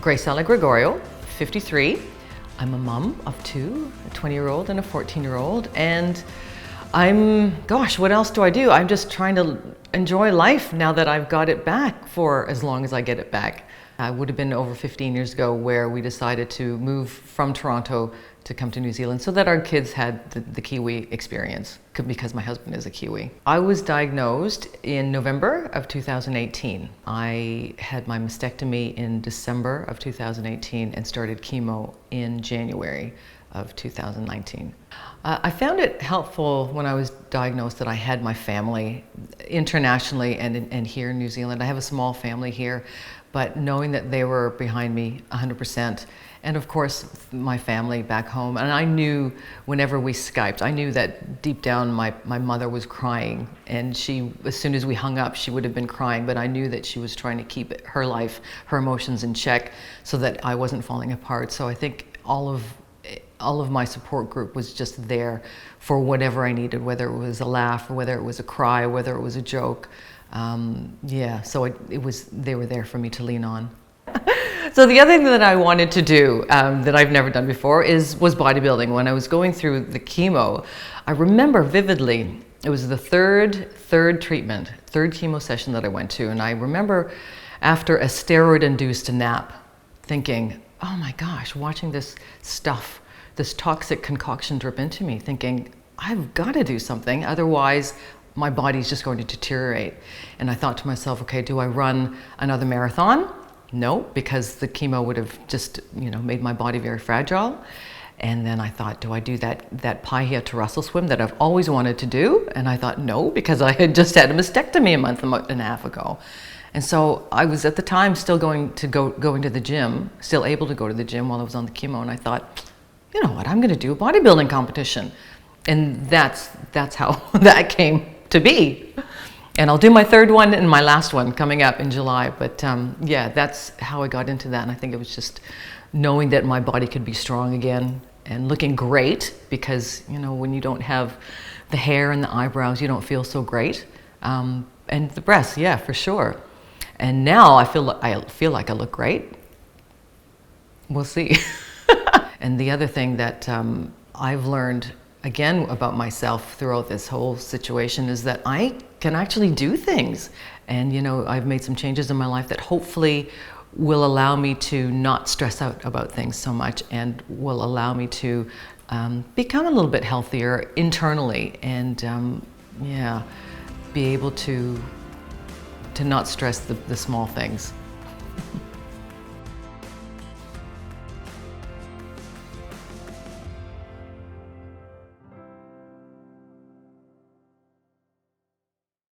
Gracela Gregorio, 53. I'm a mom of two, a 20-year-old and a 14-year-old, and what else do I do? I'm just trying to enjoy life now that I've got it back for as long as I get it back. It would have been over 15 years ago where we decided to move from Toronto to come to New Zealand so that our kids had the Kiwi experience, because my husband is a Kiwi. I was diagnosed in November of 2018. I had my mastectomy in December of 2018 and started chemo in January of 2019. I found it helpful when I was diagnosed that I had my family internationally and here in New Zealand. I have a small family here, but knowing that they were behind me 100%, and of course my family back home. And I knew whenever we Skyped, I knew that deep down my mother was crying, and as soon as we hung up, she would have been crying, but I knew that she was trying to keep her life, her emotions in check so that I wasn't falling apart. So I think all of my support group was just there for whatever I needed, whether it was a laugh or whether it was a cry, whether it was a joke. So they were there for me to lean on. So the other thing that I wanted to do that I've never done before was bodybuilding. When I was going through the chemo, I remember vividly, it was the third chemo session that I went to, and I remember after a steroid-induced nap thinking, oh my gosh, watching this stuff, this toxic concoction drip into me, thinking, I've got to do something, otherwise my body's just going to deteriorate. And I thought to myself, okay, do I run another marathon? No, because the chemo would have just, made my body very fragile. And then I thought, do I do that Paihia to Russell swim that I've always wanted to do? And I thought, no, because I had just had a mastectomy a month and a half ago. And so I was at the time still going to the gym, still able to go to the gym while I was on the chemo. And I thought, you know what, I'm going to do a bodybuilding competition. And that's how that came to be. And I'll do my third one and my last one coming up in July. But that's how I got into that. And I think it was just knowing that my body could be strong again and looking great, because, when you don't have the hair and the eyebrows, you don't feel so great. And the breasts, yeah, for sure. And now I feel like I look great. We'll see. And the other thing that I've learned again about myself throughout this whole situation is that I can actually do things. And I've made some changes in my life that hopefully will allow me to not stress out about things so much, and will allow me to become a little bit healthier internally, and be able to not stress the small things.